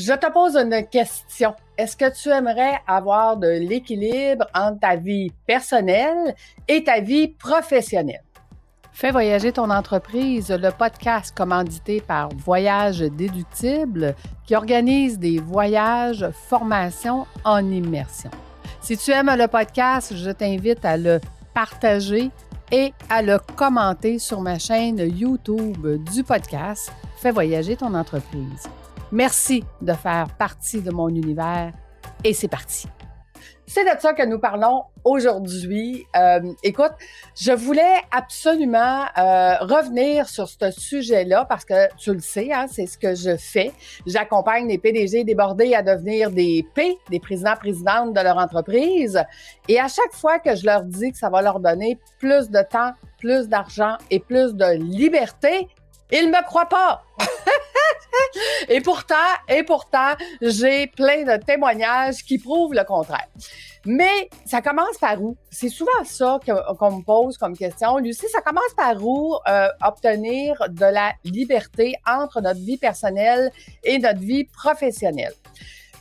Je te pose une question. Est-ce que tu aimerais avoir de l'équilibre entre ta vie personnelle et ta vie professionnelle? Fais voyager ton entreprise, le podcast commandité par Voyage Déductible qui organise des voyages, formations en immersion. Si tu aimes le podcast, je t'invite à le partager et à le commenter sur ma chaîne YouTube du podcast Fais voyager ton entreprise. Merci de faire partie de mon univers et c'est parti. C'est de ça que nous parlons aujourd'hui. Écoute, je voulais absolument revenir sur ce sujet-là parce que tu le sais, hein, c'est ce que je fais. J'accompagne les PDG débordés à devenir des des présidents-présidentes de leur entreprise. Et à chaque fois que je leur dis que ça va leur donner plus de temps, plus d'argent et plus de liberté, ils ne me croient pas. Et pourtant, j'ai plein de témoignages qui prouvent le contraire. Mais ça commence par où? C'est souvent ça qu'on me pose comme question. Lucie, ça commence par où obtenir de la liberté entre notre vie personnelle et notre vie professionnelle?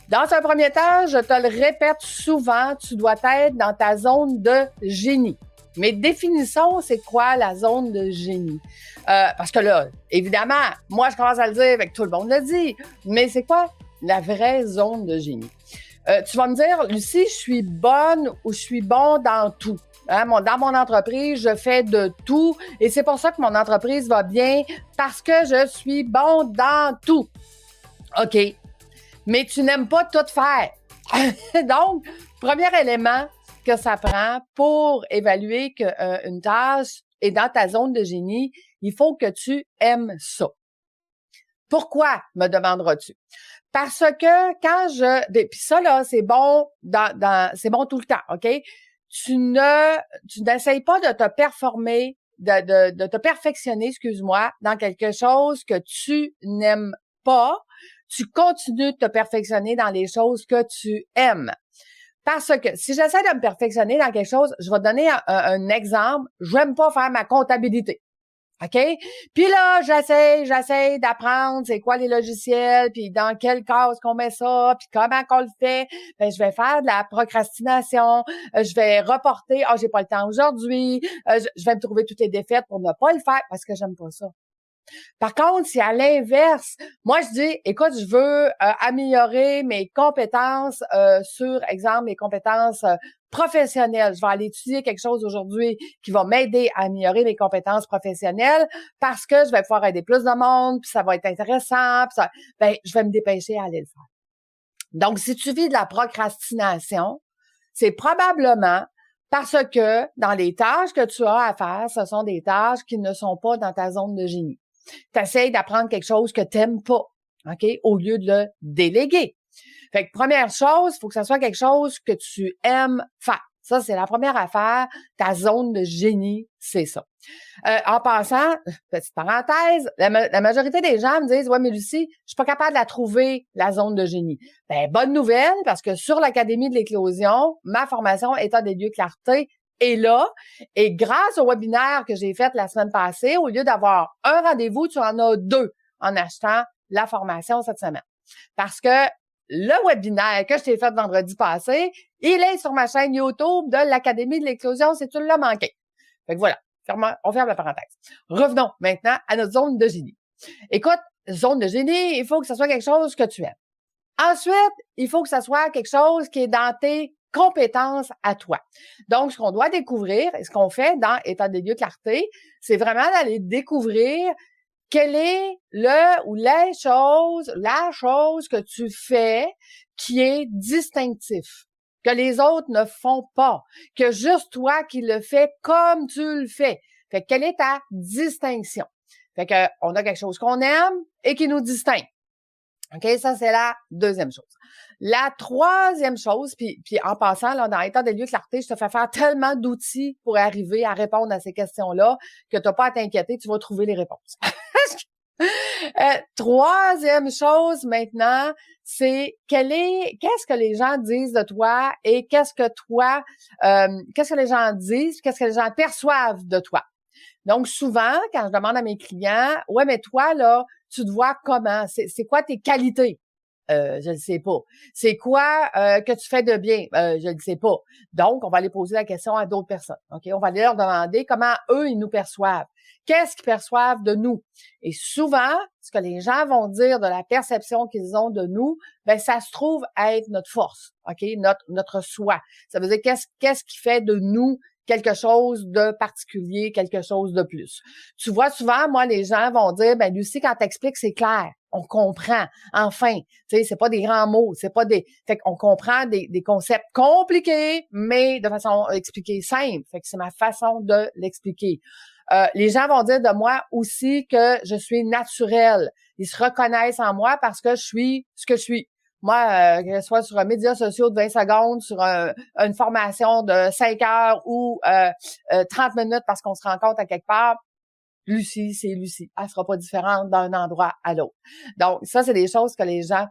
Dans un premier temps, je te le répète souvent, tu dois être dans ta zone de génie. Mais définissons, c'est quoi la zone de génie? Parce que là, évidemment, moi, je commence à le dire, avec tout le monde le dit, mais c'est quoi la vraie zone de génie? Tu vas me dire, Lucie, je suis bonne ou je suis bon dans tout. Hein? Dans mon entreprise, je fais de tout et c'est pour ça que mon entreprise va bien parce que je suis bon dans tout. OK, mais tu n'aimes pas tout faire. Donc, premier élément que ça prend pour évaluer qu'une tâche est dans ta zone de génie, il faut que tu aimes ça. Pourquoi, me demanderas-tu? Parce que quand puis ça, là, c'est bon c'est bon tout le temps, OK? Tu n'essayes pas de te performer, de te perfectionner, excuse-moi, dans quelque chose que tu n'aimes pas. Tu continues de te perfectionner dans les choses que tu aimes. Parce que si j'essaie de me perfectionner dans quelque chose, je vais te donner un exemple. J'aime pas faire ma comptabilité. OK? Puis là, j'essaie d'apprendre c'est quoi les logiciels, puis dans quelle case qu'on met ça, puis comment qu'on le fait. Ben, je vais faire de la procrastination, je vais reporter, j'ai pas le temps aujourd'hui, je vais me trouver toutes les défaites pour ne pas le faire parce que j'aime pas ça. Par contre, si à l'inverse, moi je dis, écoute, je veux améliorer mes compétences sur, exemple, mes compétences professionnelles. Je vais aller étudier quelque chose aujourd'hui qui va m'aider à améliorer mes compétences professionnelles parce que je vais pouvoir aider plus de monde, puis ça va être intéressant, puis je vais me dépêcher à aller le faire. Donc, si tu vis de la procrastination, c'est probablement parce que dans les tâches que tu as à faire, ce sont des tâches qui ne sont pas dans ta zone de génie. Tu essaies d'apprendre quelque chose que tu n'aimes pas, OK, au lieu de le déléguer. Fait que première chose, il faut que ça soit quelque chose que tu aimes faire. Ça, c'est la première affaire. Ta zone de génie, c'est ça. En passant, petite parenthèse, la majorité des gens me disent « Ouais, mais Lucie, je suis pas capable de la trouver, la zone de génie. » Ben, bonne nouvelle, parce que sur l'Académie de l'éclosion, ma formation État des lieux clarté est là. Et grâce au webinaire que j'ai fait la semaine passée, au lieu d'avoir un rendez-vous, tu en as deux en achetant la formation cette semaine. Parce que le webinaire que je t'ai fait vendredi passé, il est sur ma chaîne YouTube de l'Académie de l'éclosion si tu l'as manqué. Fait que voilà, on ferme la parenthèse. Revenons maintenant à notre zone de génie. Écoute, zone de génie, il faut que ce soit quelque chose que tu aimes. Ensuite, il faut que ce soit quelque chose qui est dans tes compétences à toi. Donc, ce qu'on doit découvrir et ce qu'on fait dans État des lieux clarté, c'est vraiment d'aller découvrir quelle est la chose que tu fais qui est distinctif, que les autres ne font pas, que juste toi qui le fais comme tu le fais. Fait que quelle est ta distinction? Fait que on a quelque chose qu'on aime et qui nous distingue. OK, ça, c'est la deuxième chose. La troisième chose, puis en passant, là, dans État des lieux clarté, je te fais faire tellement d'outils pour arriver à répondre à ces questions-là que tu n'as pas à t'inquiéter, tu vas trouver les réponses. Troisième chose maintenant, c'est qu'est-ce que les gens disent de toi et qu'est-ce que les gens disent, qu'est-ce que les gens perçoivent de toi. Donc, souvent, quand je demande à mes clients, ouais, mais toi, là, tu te vois comment? C'est quoi tes qualités? Je ne sais pas. C'est quoi que tu fais de bien? Je ne sais pas. Donc, on va aller poser la question à d'autres personnes. OK? On va aller leur demander comment eux, ils nous perçoivent. Qu'est-ce qu'ils perçoivent de nous? Et souvent, ce que les gens vont dire de la perception qu'ils ont de nous, ben ça se trouve à être notre force, OK? Notre soi. Ça veut dire qu'est-ce qui fait de nous quelque chose de particulier, quelque chose de plus. Tu vois, souvent, moi, les gens vont dire, ben Lucie, quand t'expliques, c'est clair. On comprend. Enfin, tu sais, c'est pas des grands mots, c'est pas des... Fait qu'on comprend des concepts compliqués, mais de façon expliquée simple. Fait que c'est ma façon de l'expliquer. Les gens vont dire de moi aussi que je suis naturelle. Ils se reconnaissent en moi parce que je suis ce que je suis. Moi, que ce soit sur un média social de 20 secondes, sur une formation de 5 heures ou 30 minutes parce qu'on se rencontre à quelque part, Lucie, c'est Lucie. Elle sera pas différente d'un endroit à l'autre. Donc, ça, c'est des choses que les gens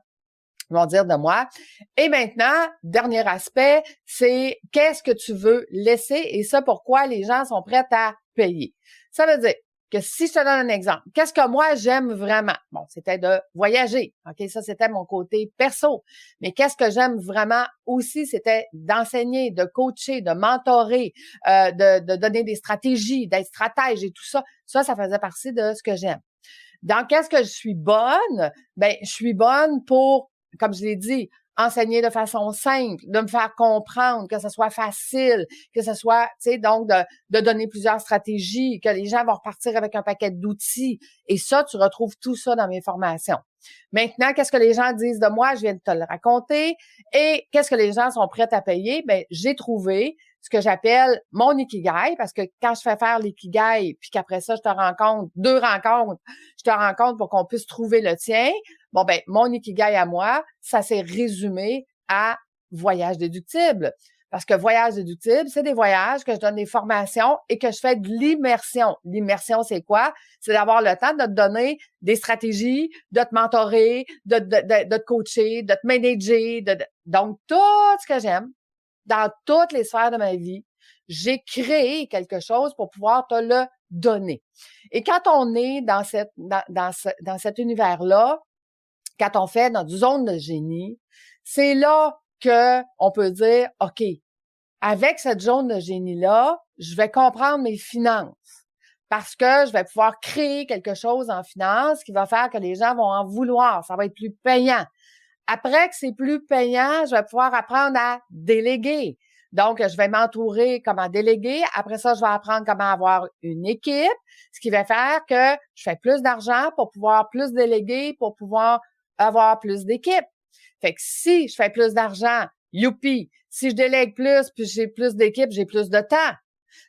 vont dire de moi. Et maintenant, dernier aspect, c'est qu'est-ce que tu veux laisser et ça, pourquoi les gens sont prêts à payer. Ça veut dire que si je te donne un exemple, qu'est-ce que moi j'aime vraiment? Bon, c'était de voyager. OK, ça c'était mon côté perso. Mais qu'est-ce que j'aime vraiment aussi, c'était d'enseigner, de coacher, de mentorer, de donner des stratégies, d'être stratège et tout ça. Ça faisait partie de ce que j'aime. Dans qu'est-ce que je suis bonne? Ben, je suis bonne pour, comme je l'ai dit, enseigner de façon simple, de me faire comprendre, que ce soit facile, que ce soit, tu sais, donc de donner plusieurs stratégies, que les gens vont repartir avec un paquet d'outils. Et ça, tu retrouves tout ça dans mes formations. Maintenant, qu'est-ce que les gens disent de moi? Je viens de te le raconter. Et qu'est-ce que les gens sont prêts à payer? Ben, j'ai trouvé ce que j'appelle mon ikigai, parce que quand je fais faire l'ikigai, puis qu'après ça, je te rencontre, 2 rencontres, je te rencontre pour qu'on puisse trouver le tien. Bon, ben, mon ikigai à moi, ça s'est résumé à voyage déductible. Parce que voyage déductible, c'est des voyages que je donne des formations et que je fais de l'immersion. L'immersion, c'est quoi? C'est d'avoir le temps de te donner des stratégies, de te mentorer, de te coacher, de te manager. Donc, tout ce que j'aime, dans toutes les sphères de ma vie, j'ai créé quelque chose pour pouvoir te le donner. Et quand on est dans cet univers-là, quand on fait notre zone de génie, c'est là que on peut dire, OK, avec cette zone de génie-là, je vais comprendre mes finances parce que je vais pouvoir créer quelque chose en finance qui va faire que les gens vont en vouloir. Ça va être plus payant. Après que c'est plus payant, je vais pouvoir apprendre à déléguer. Donc, je vais m'entourer comment déléguer. Après ça, je vais apprendre comment avoir une équipe, ce qui va faire que je fais plus d'argent pour pouvoir plus déléguer, pour pouvoir avoir plus d'équipes. Fait que si je fais plus d'argent, youpi. Si je délègue plus, puis j'ai plus d'équipes, j'ai plus de temps.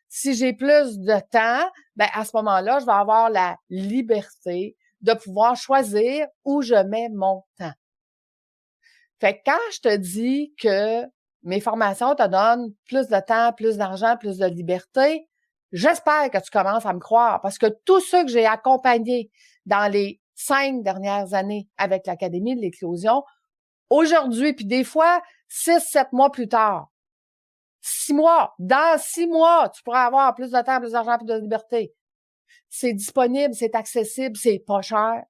Si j'ai plus de temps, ben à ce moment-là, je vais avoir la liberté de pouvoir choisir où je mets mon temps. Fait que quand je te dis que mes formations te donnent plus de temps, plus d'argent, plus de liberté, j'espère que tu commences à me croire parce que tous ceux que j'ai accompagnés dans les 5 dernières années avec l'Académie de l'éclosion, aujourd'hui, puis des fois 6-7 mois plus tard, 6 mois, dans 6 mois, tu pourras avoir plus de temps, plus d'argent, plus de liberté. C'est disponible, c'est accessible, c'est pas cher.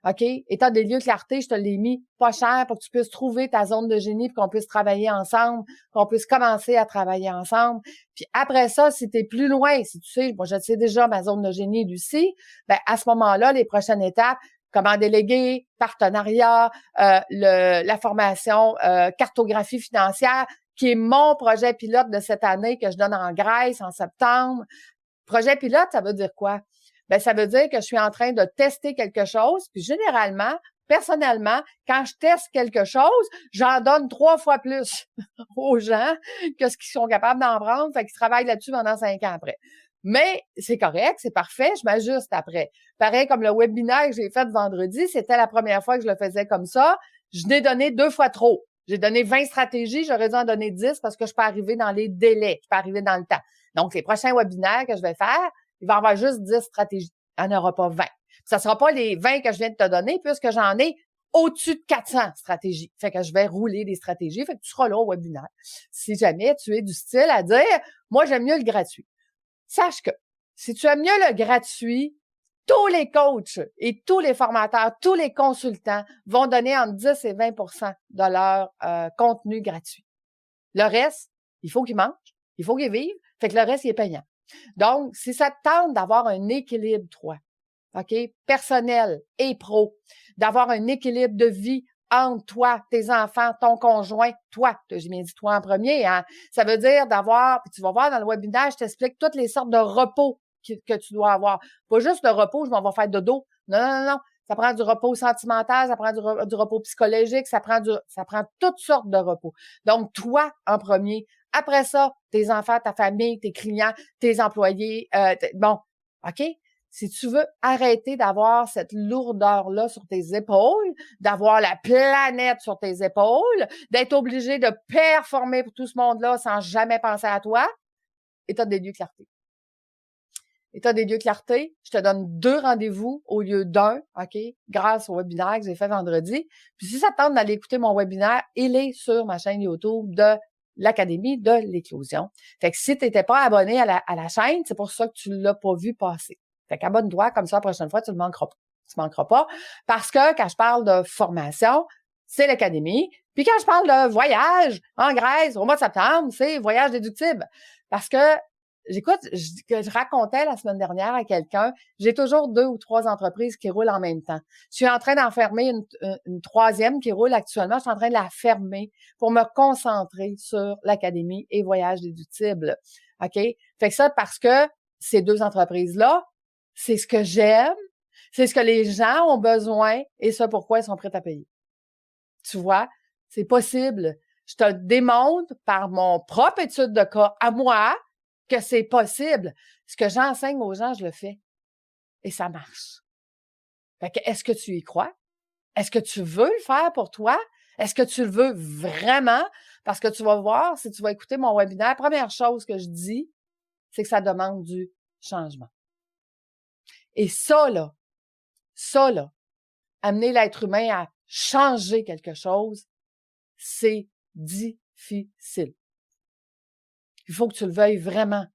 OK? État des lieux, clarté, je te l'ai mis pas cher pour que tu puisses trouver ta zone de génie puis qu'on puisse travailler ensemble, qu'on puisse commencer à travailler ensemble. Puis après ça, si tu es plus loin, si tu sais, moi je sais déjà ma zone de génie, Lucie, ben à ce moment-là, les prochaines étapes, comment déléguer, partenariat, la formation cartographie financière, qui est mon projet pilote de cette année que je donne en Grèce en septembre. Projet pilote, ça veut dire quoi? Ben, ça veut dire que je suis en train de tester quelque chose, puis généralement, personnellement, quand je teste quelque chose, j'en donne 3 fois plus aux gens que ce qu'ils sont capables d'en prendre, fait qu'ils travaillent là-dessus pendant 5 ans après. Mais c'est correct, c'est parfait, je m'ajuste après. Pareil comme le webinaire que j'ai fait vendredi, c'était la première fois que je le faisais comme ça. Je n'ai donné 2 fois trop. J'ai donné 20 stratégies, j'aurais dû en donner 10 parce que je peux arriver dans les délais, je peux arriver dans le temps. Donc, les prochains webinaires que je vais faire, il va y avoir juste 10 stratégies. Il n'y en aura pas 20. Ça ne sera pas les 20 que je viens de te donner puisque j'en ai au-dessus de 400 stratégies. Fait que je vais rouler des stratégies. Fait que tu seras là au webinaire. Si jamais tu es du style à dire, moi, j'aime mieux le gratuit. Sache que si tu aimes mieux le gratuit, tous les coachs et tous les formateurs, tous les consultants vont donner entre 10 et 20 de leur contenu gratuit. Le reste, il faut qu'ils mangent, il faut qu'ils vivent, fait que le reste, il est payant. Donc, si ça te tente d'avoir un équilibre, toi, OK, personnel et pro, d'avoir un équilibre de vie entre toi, tes enfants, ton conjoint, toi, j'ai bien dit toi en premier, hein, ça veut dire d'avoir, puis tu vas voir dans le webinaire, je t'explique toutes les sortes de repos que tu dois avoir. Pas juste le repos, je m'en vais faire dodo. Non. Ça prend du repos sentimental, ça prend du repos psychologique, ça prend toutes sortes de repos. Donc, toi, en premier. Après ça, tes enfants, ta famille, tes clients, tes employés. Bon, OK? Si tu veux arrêter d'avoir cette lourdeur-là sur tes épaules, d'avoir la planète sur tes épaules, d'être obligé de performer pour tout ce monde-là sans jamais penser à toi, état des lieux clarté. État des lieux clarté, je te donne 2 rendez-vous au lieu d'1, OK, grâce au webinaire que j'ai fait vendredi. Puis si ça te tente d'aller écouter mon webinaire, il est sur ma chaîne YouTube de l'Académie de l'éclosion. Fait que si tu n'étais pas abonné à la chaîne, c'est pour ça que tu ne l'as pas vu passer. Fait qu'abonne-toi, comme ça, la prochaine fois, tu ne manqueras pas. Tu ne manqueras pas. Parce que quand je parle de formation, c'est l'Académie. Puis quand je parle de voyage en Grèce au mois de septembre, c'est voyage déductible. Parce que je racontais la semaine dernière à quelqu'un, j'ai toujours 2 ou 3 entreprises qui roulent en même temps. Je suis en train d'en fermer une 3e qui roule actuellement. Je suis en train de la fermer pour me concentrer sur l'Académie et voyage déductible. OK? Fait que ça, parce que ces 2 entreprises-là, c'est ce que j'aime, c'est ce que les gens ont besoin et ça, pourquoi ils sont prêts à payer. Tu vois? C'est possible. Je te démontre par mon propre étude de cas à moi que c'est possible. Ce que j'enseigne aux gens, je le fais. Et ça marche. Fait que, est-ce que tu y crois? Est-ce que tu veux le faire pour toi? Est-ce que tu le veux vraiment? Parce que tu vas voir, si tu vas écouter mon webinaire, première chose que je dis, c'est que ça demande du changement. Et ça, là, amener l'être humain à changer quelque chose, c'est difficile. Il faut que tu le veuilles vraiment.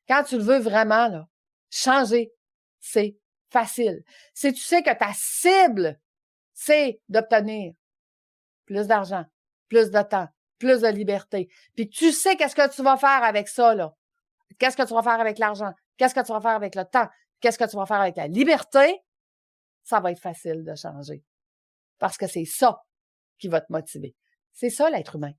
Quand tu le veux vraiment, là, changer, c'est facile. Si tu sais que ta cible, c'est d'obtenir plus d'argent, plus de temps, plus de liberté, puis que tu sais qu'est-ce que tu vas faire avec ça, là. Qu'est-ce que tu vas faire avec l'argent? Qu'est-ce que tu vas faire avec le temps? Qu'est-ce que tu vas faire avec la liberté? Ça va être facile de changer. Parce que c'est ça qui va te motiver. C'est ça, l'être humain.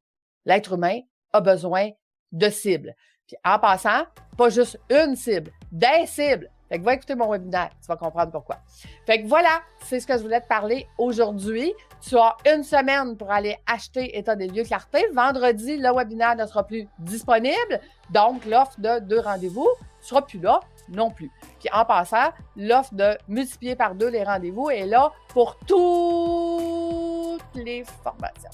L'être humain a besoin de cibles. Puis en passant, pas juste une cible, des cibles. Fait que va écouter mon webinaire, tu vas comprendre pourquoi. Fait que voilà, c'est ce que je voulais te parler aujourd'hui. Tu as une semaine pour aller acheter État des lieux clarté. Vendredi, le webinaire ne sera plus disponible. Donc, l'offre de 2 rendez-vous ne sera plus là non plus. Puis en passant, l'offre de multiplier par 2 les rendez-vous est là pour toutes les formations.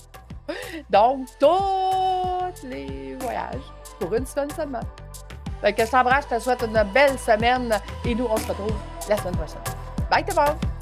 Donc, tous les voyages pour une semaine seulement. Fait que je t'embrasse, je te souhaite une belle semaine et nous, on se retrouve la semaine prochaine. Bye tout le monde!